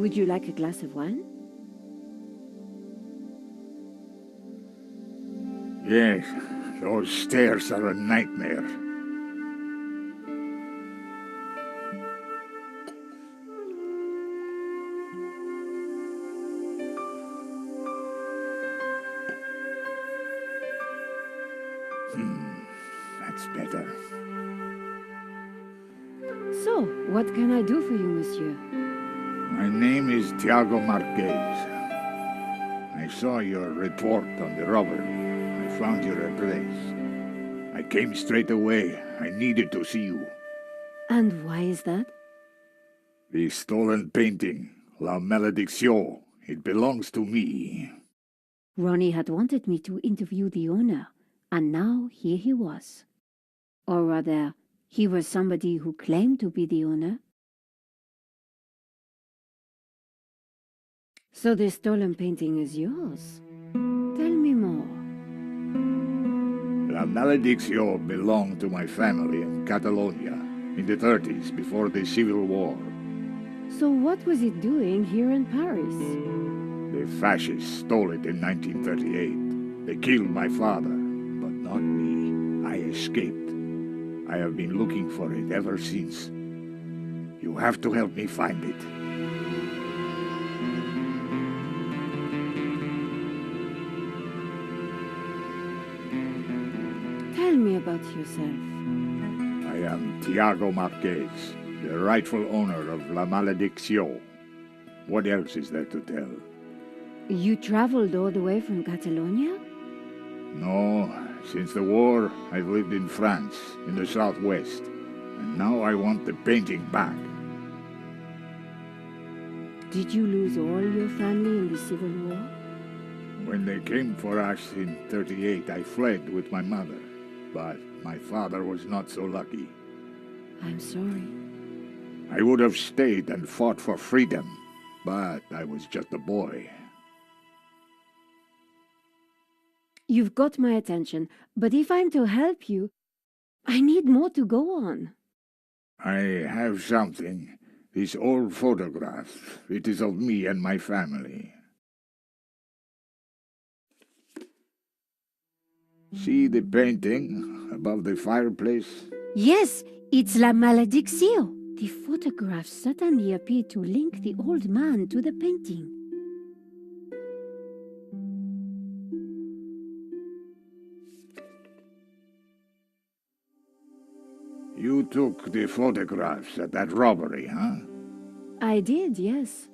Would you like a glass of wine? Yes, those stairs are a nightmare. That's better. So, what can I do for you, monsieur? My name is Tiago Marquez. I saw your report on the robbery. I found your address. I came straight away. I needed to see you. And why is that? The stolen painting, La Malédiction. It belongs to me. Ronnie had wanted me to interview the owner, and now here he was. Or rather, he was somebody who claimed to be the owner. So the stolen painting is yours. Tell me more. La Malédiction belonged to my family in Catalonia in the 30s, before the Civil War. So what was it doing here in Paris? The fascists stole it in 1938. They killed my father, but not me. I escaped. I have been looking for it ever since. You have to help me find it. Tell me about yourself. I am Tiago Marquez, the rightful owner of La Malédiction. What else is there to tell? You traveled all the way from Catalonia? No, since the war, I've lived in France, in the southwest. And now I want the painting back. Did you lose all your family in the Civil War? When they came for us in 38, I fled with my mother. But my father was not so lucky. I'm sorry. I would have stayed and fought for freedom, but I was just a boy. You've got my attention, but if I'm to help you, I need more to go on. I have something. This old photograph. It is of me and my family. See the painting above the fireplace? Yes, it's La Malédiction. The photograph suddenly appeared to link the old man to the painting. You took the photographs at that robbery, huh? I did, yes.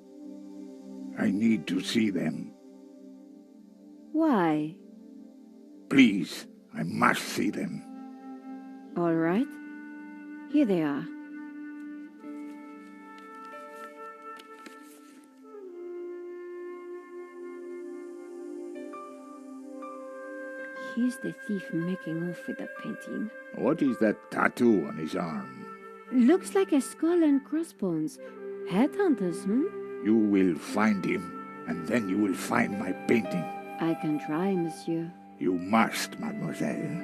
I need to see them. Why? Please, I must see them. All right. Here they are. Here's the thief making off with the painting. What is that tattoo on his arm? Looks like a skull and crossbones. Headhunters, You will find him, and then you will find my painting. I can try, monsieur. You must, mademoiselle.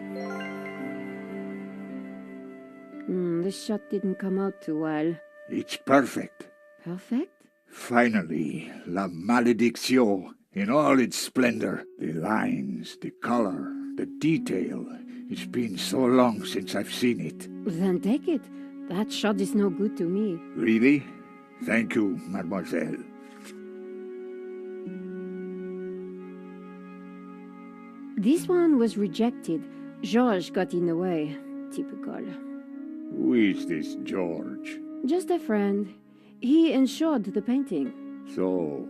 This shot didn't come out too well. It's perfect. Perfect? Finally, La Malédiction, in all its splendor. The lines, the color, the detail. It's been so long since I've seen it. Then take it. That shot is no good to me. Really? Thank you, mademoiselle. This one was rejected. Georges got in the way. Typical. Who is this George? Just a friend. He insured the painting. So,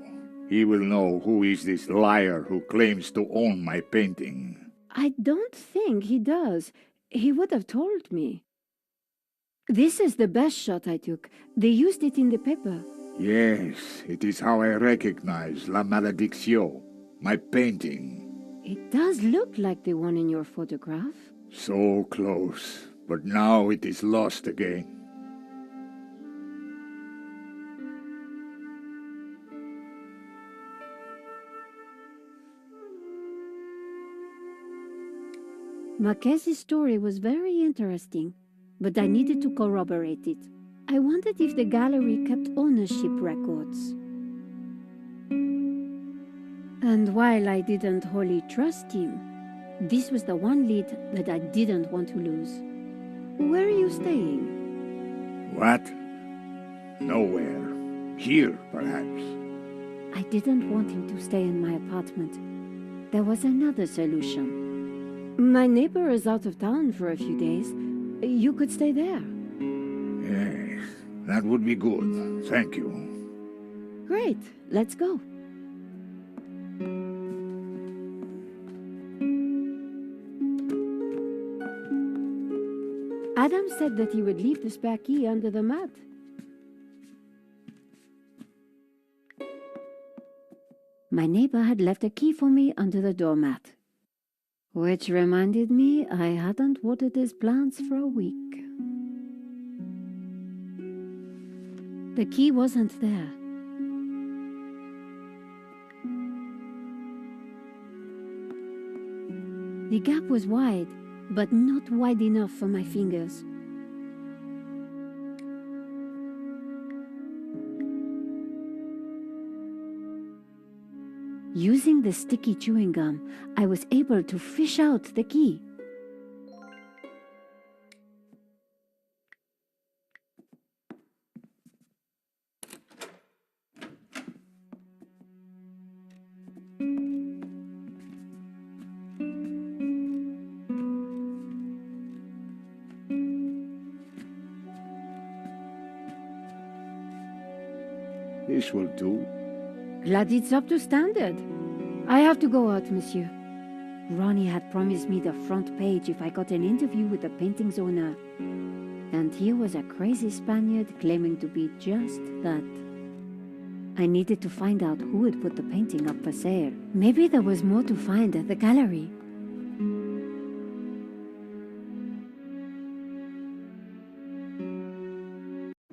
he will know who is this liar who claims to own my painting. I don't think he does. He would have told me. This is the best shot I took. They used it in the paper. Yes, it is how I recognize La Malédiction, my painting. It does look like the one in your photograph. So close, but now it is lost again. Marquez's story was very interesting, but I needed to corroborate it. I wondered if the gallery kept ownership records. And while I didn't wholly trust him, this was the one lead that I didn't want to lose. Where are you staying? What? Nowhere. Here, perhaps. I didn't want him to stay in my apartment. There was another solution. My neighbor is out of town for a few days. You could stay there. Yes, that would be good. Thank you. Great, let's go. Adam said that he would leave the spare key under the mat. My neighbor had left a key for me under the doormat. Which reminded me I hadn't watered his plants for a week. The key wasn't there. The gap was wide, but not wide enough for my fingers. Using the sticky chewing gum, I was able to fish out the key. This will do. Glad it's up to standard. I have to go out, monsieur. Ronnie had promised me the front page if I got an interview with the painting's owner. And here was a crazy Spaniard claiming to be just that. I needed to find out who had put the painting up for sale. Maybe there was more to find at the gallery.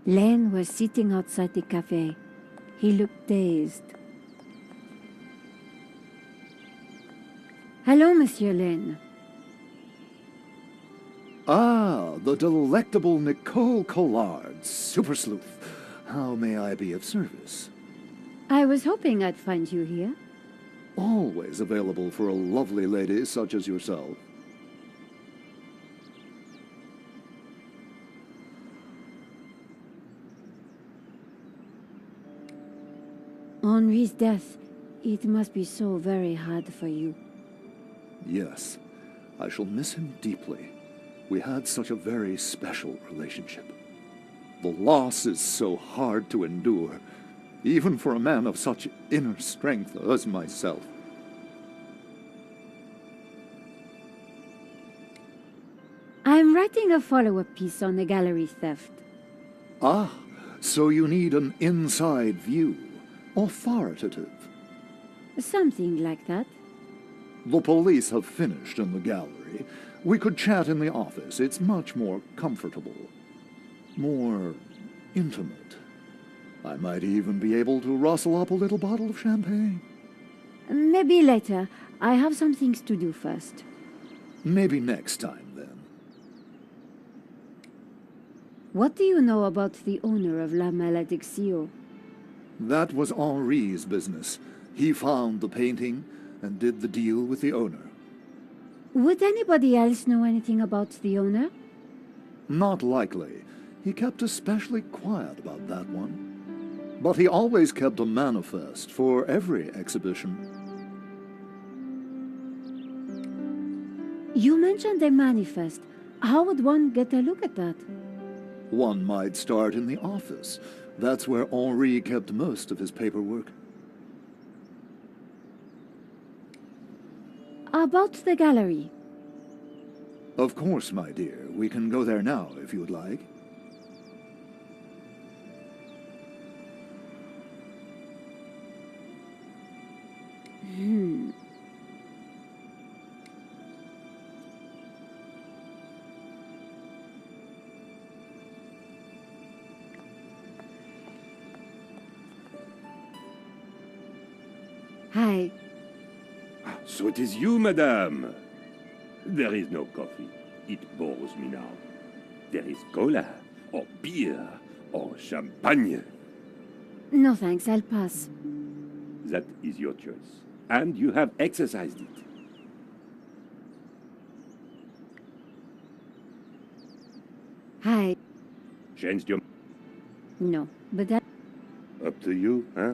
Len was sitting outside the cafe. He looked dazed. Hello, Monsieur Len. Ah, the delectable Nicole Collard, super sleuth. How may I be of service? I was hoping I'd find you here. Always available for a lovely lady such as yourself. Henri's death, it must be so very hard for you. Yes, I shall miss him deeply. We had such a very special relationship. The loss is so hard to endure, even for a man of such inner strength as myself. I'm writing a follow-up piece on the gallery theft. Ah, so you need an inside view. Authoritative. Something like that. The police have finished in the gallery. We could chat in the office. It's much more comfortable. More intimate. I might even be able to rustle up a little bottle of champagne. Maybe later. I have some things to do first. Maybe next time, then. What do you know about the owner of La Malédiction? That was Henri's business. He found the painting and did the deal with the owner. Would anybody else know anything about the owner? Not likely. He kept especially quiet about that one. But he always kept a manifest for every exhibition. You mentioned a manifest. How would one get a look at that? One might start in the office. That's where Henri kept most of his paperwork. About the gallery. Of course, my dear. We can go there now, if you would like. Hi. So it is you, madame. There is no coffee. It bores me now. There is cola, or beer, or champagne. No thanks, I'll pass. That is your choice. And you have exercised it. Hi. Changed your... No, but that... Up to you, huh?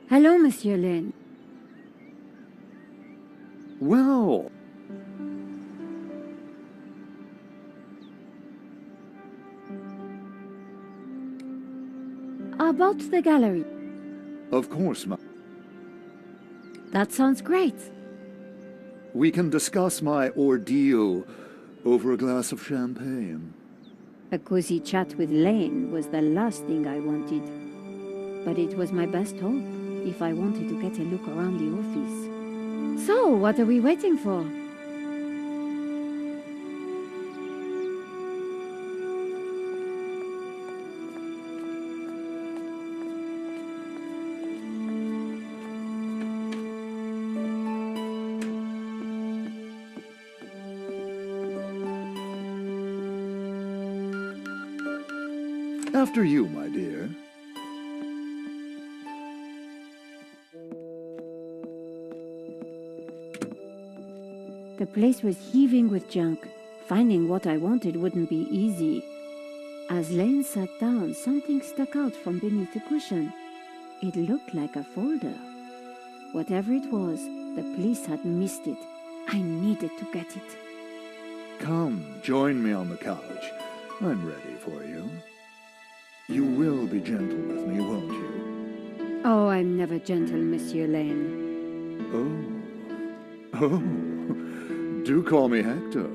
Hello, Monsieur Lane. Well, About the gallery. of course, That sounds great. we can discuss my ordeal over a glass of champagne. A cozy chat with Lane was the last thing I wanted. But it was my best hope if I wanted to get a look around the office. So, what are we waiting for? After you, my dear. The place was heaving with junk. Finding what I wanted wouldn't be easy. As Lane sat down, something stuck out from beneath the cushion. It looked like a folder. Whatever it was, the police had missed it. I needed to get it. Come, join me on the couch. I'm ready for you. You will be gentle with me, won't you? Oh, I'm never gentle, Monsieur Lane. Oh, do call me Hector.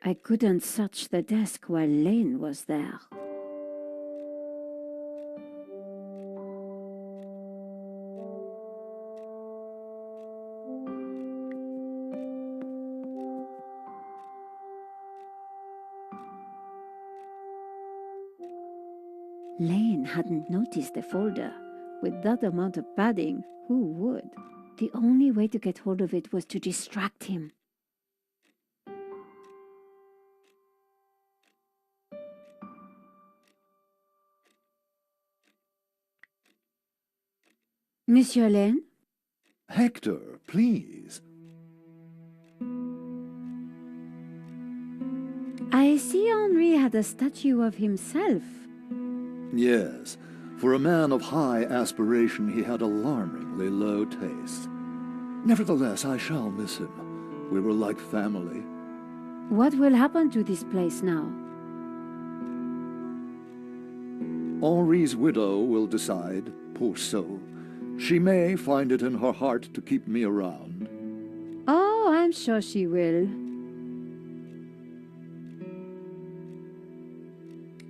I couldn't search the desk while Lane was there. Lane hadn't noticed the folder. With that amount of padding, who would? The only way to get hold of it was to distract him. Monsieur Lane? Hector, please. I see Henri had a statue of himself. Yes, for a man of high aspiration, he had alarmingly low taste. Nevertheless, I shall miss him. We were like family. What will happen to this place now? Henri's widow will decide, poor soul. She may find it in her heart to keep me around. Oh, I'm sure she will.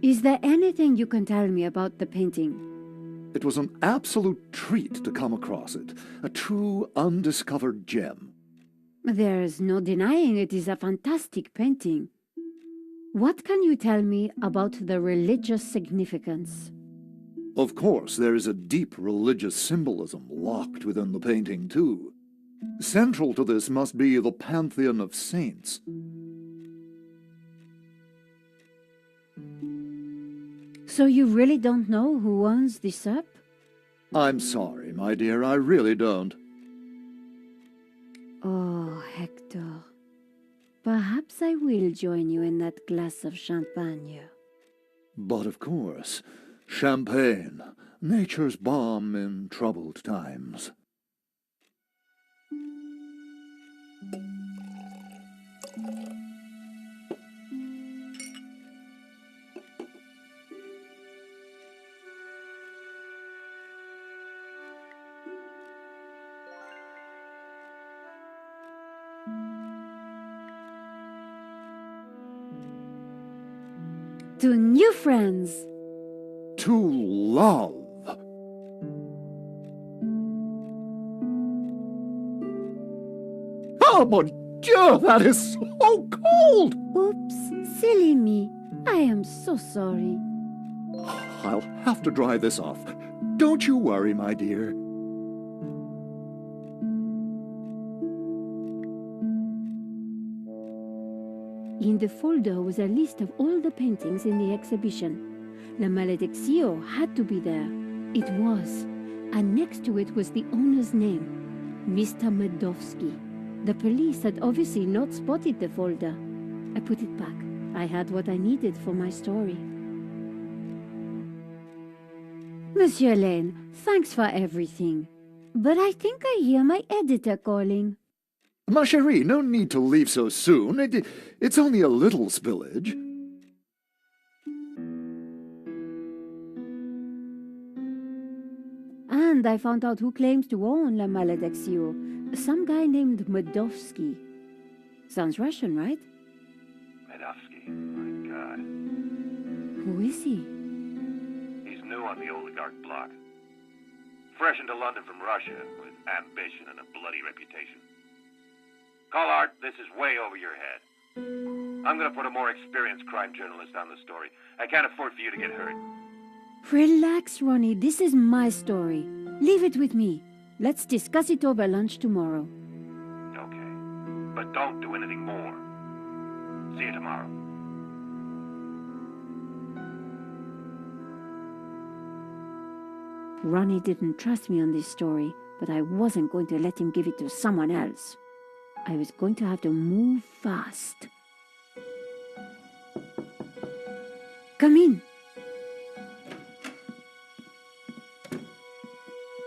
Is there anything you can tell me about the painting? It was an absolute treat to come across it, a true undiscovered gem. There's no denying it is a fantastic painting. What can you tell me about the religious significance? Of course, there is a deep religious symbolism locked within the painting, too. Central to this must be the pantheon of saints. So you really don't know who owns this up? I'm sorry, my dear, I really don't. Oh, Hector. Perhaps I will join you in that glass of champagne. But of course, champagne, nature's balm in troubled times. To new friends! To love! Oh, mon Dieu, that is so cold! Oops, silly me. I am so sorry. I'll have to dry this off. Don't you worry, my dear. In the folder was a list of all the paintings in the exhibition. La Malediccio had to be there. It was. And next to it was the owner's name, Mr. Medovsky. The police had obviously not spotted the folder. I put it back. I had what I needed for my story. Monsieur Lane, thanks for everything. But I think I hear my editor calling. Ma chérie, no need to leave so soon. It's only a little spillage. And I found out who claims to own La Malediccio. Some guy named Medovsky. Sounds Russian, right? Medovsky, my God. Who is he? He's new on the oligarch block. Fresh into London from Russia, with ambition and a bloody reputation. Collard, this is way over your head. I'm gonna put a more experienced crime journalist on the story. I can't afford for you to get hurt. Relax, Ronnie. This is my story. Leave it with me. Let's discuss it over lunch tomorrow. Okay. But don't do anything more. See you tomorrow. Ronnie didn't trust me on this story, but I wasn't going to let him give it to someone else. I was going to have to move fast. Come in.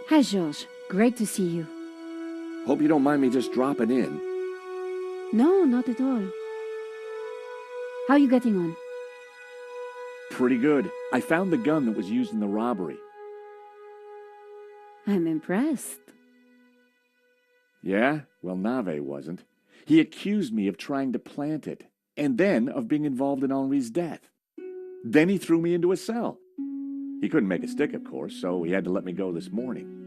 Hi, Georges. Great to see you. Hope you don't mind me just dropping in. No, not at all. How are you getting on? Pretty good. I found the gun that was used in the robbery. I'm impressed. Yeah? Well, Nave wasn't. He accused me of trying to plant it, and then of being involved in Henri's death. Then he threw me into a cell. He couldn't make a stick, of course, so he had to let me go this morning.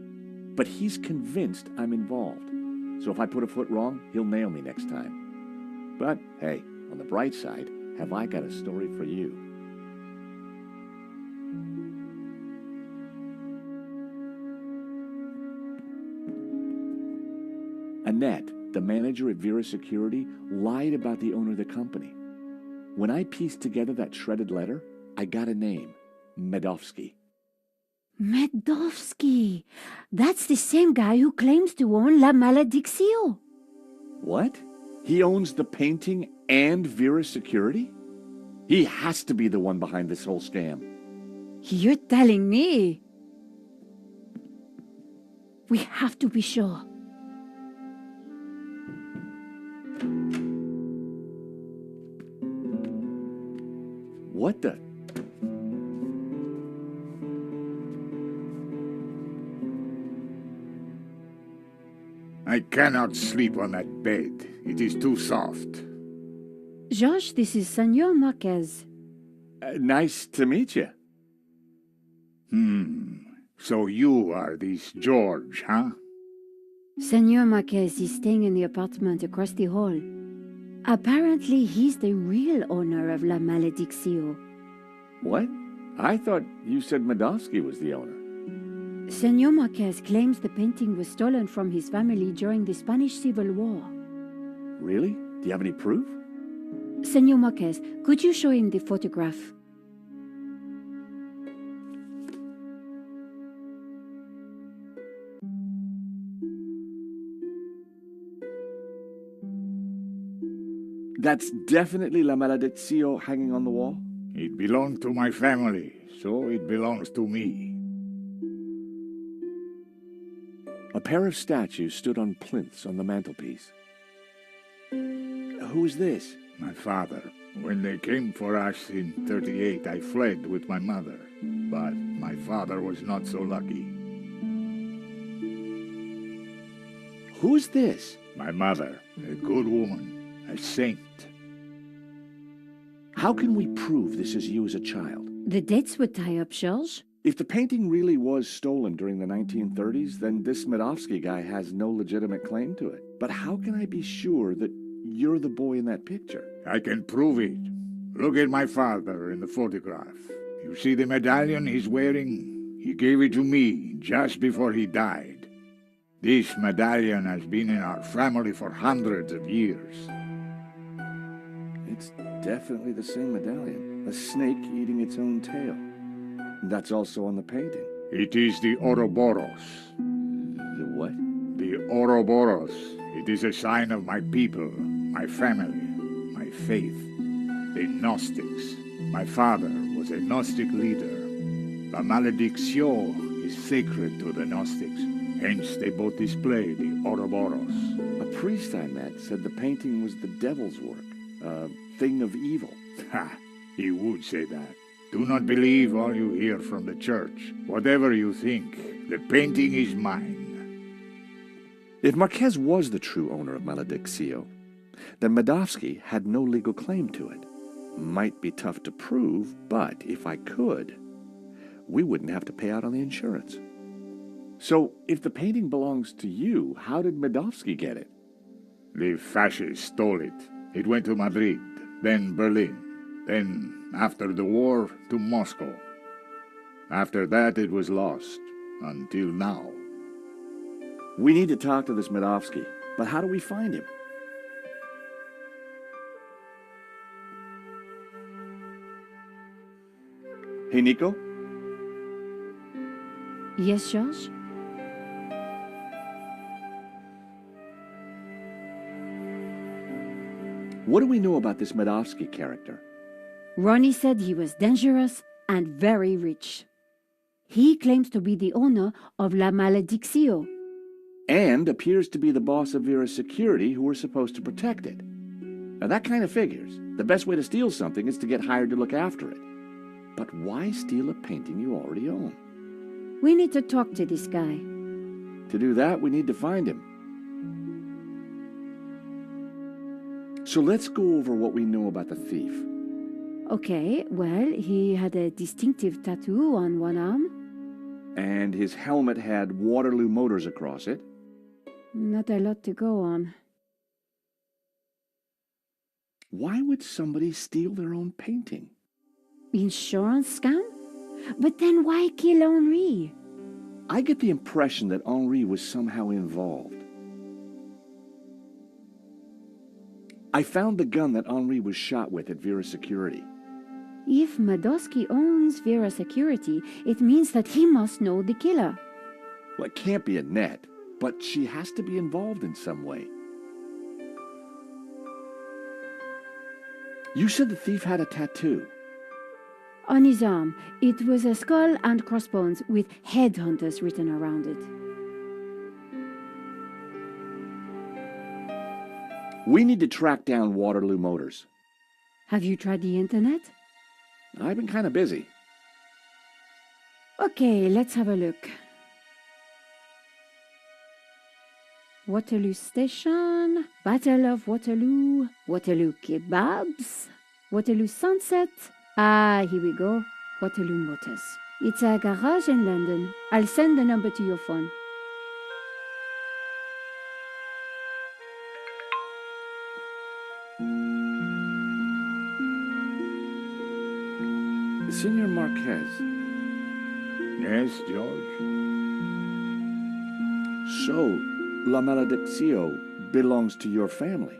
But he's convinced I'm involved. So if I put a foot wrong, he'll nail me next time. But, hey, on the bright side, have I got a story for you? Annette, the manager at Vera Security, lied about the owner of the company. When I pieced together that shredded letter, I got a name, Medovsky. Medovsky! That's the same guy who claims to own La Malediccio. What? He owns the painting and Vera Security? He has to be the one behind this whole scam. You're telling me? We have to be sure. What the? I cannot sleep on that bed. It is too soft. Georges, this is Senor Marquez. Nice to meet you. So you are this George, huh? Senor Marquez is staying in the apartment across the hall. Apparently, he's the real owner of La Malediccio. What? I thought you said Medovsky was the owner. Senor Marquez claims the painting was stolen from his family during the Spanish Civil War. Really? Do you have any proof? Senor Marquez, could you show him the photograph? That's definitely La Malediccio hanging on the wall? It belonged to my family, so it belongs to me. A pair of statues stood on plinths on the mantelpiece. Who is this? My father. When they came for us in 38, I fled with my mother. But my father was not so lucky. Who's this? My mother, a good woman, a saint. How can we prove this is you as a child? The dates would tie up, Georges. If the painting really was stolen during the 1930s, then this Medovsky guy has no legitimate claim to it. But how can I be sure that you're the boy in that picture? I can prove it. Look at my father in the photograph. You see the medallion he's wearing? He gave it to me just before he died. This medallion has been in our family for hundreds of years. It's definitely the same medallion. A snake eating its own tail. That's also on the painting. It is the Ouroboros. The what? The Ouroboros. It is a sign of my people, my family, my faith. The Gnostics. My father was a Gnostic leader. La Maledicción is sacred to the Gnostics. Hence they both display the Ouroboros. A priest I met said the painting was the devil's work. A thing of evil. Ha! He would say that. Do not believe all you hear from the church. Whatever you think, the painting is mine. If Marquez was the true owner of Malediccio, then Medovsky had no legal claim to it. Might be tough to prove, but if I could, we wouldn't have to pay out on the insurance. So, if the painting belongs to you, how did Medovsky get it? The fascists stole it. It went to Madrid, then Berlin, then, after the war, to Moscow. After that, it was lost, until now. We need to talk to this Medovsky, but how do we find him? Hey, Nico? Yes, George? What do we know about this Medovsky character? Ronnie said he was dangerous and very rich. He claims to be the owner of La Malediccio. And appears to be the boss of Vera's security who were supposed to protect it. Now that kind of figures. The best way to steal something is to get hired to look after it. But why steal a painting you already own? We need to talk to this guy. To do that, we need to find him. So let's go over what we know about the thief. Okay, well, he had a distinctive tattoo on one arm. And his helmet had Waterloo Motors across it. Not a lot to go on. Why would somebody steal their own painting? Insurance scam? But then why kill Henri? I get the impression that Henri was somehow involved. I found the gun that Henri was shot with at Vera's security. If Medovsky owns Vera Security, it means that he must know the killer. Well, it can't be Annette, but she has to be involved in some way. You said the thief had a tattoo. On his arm, it was a skull and crossbones with headhunters written around it. We need to track down Waterloo Motors. Have you tried the internet? I've been kind of busy. Okay, let's have a look. Waterloo Station, Battle of Waterloo, Waterloo Kebabs, Waterloo Sunset. Ah, here we go. Waterloo Motors. It's a garage in London. I'll send the number to your phone. Senor Marquez. Yes, George? So, La Malediccio belongs to your family?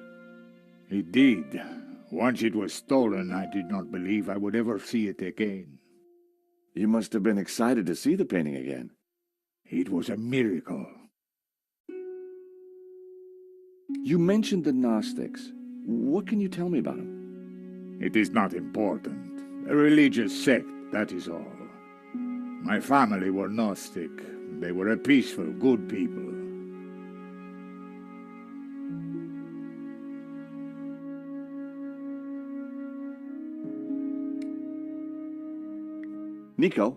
It did. Once it was stolen, I did not believe I would ever see it again. You must have been excited to see the painting again. It was a miracle. You mentioned the Gnostics. What can you tell me about them? It is not important. A religious sect, that is all. My family were Gnostic. They were a peaceful, good people. Nico?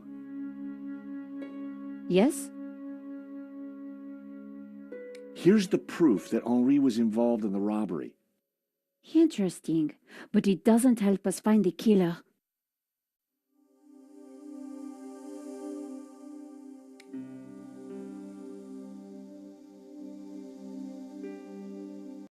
Yes? Here's the proof that Henri was involved in the robbery. Interesting, but it doesn't help us find the killer.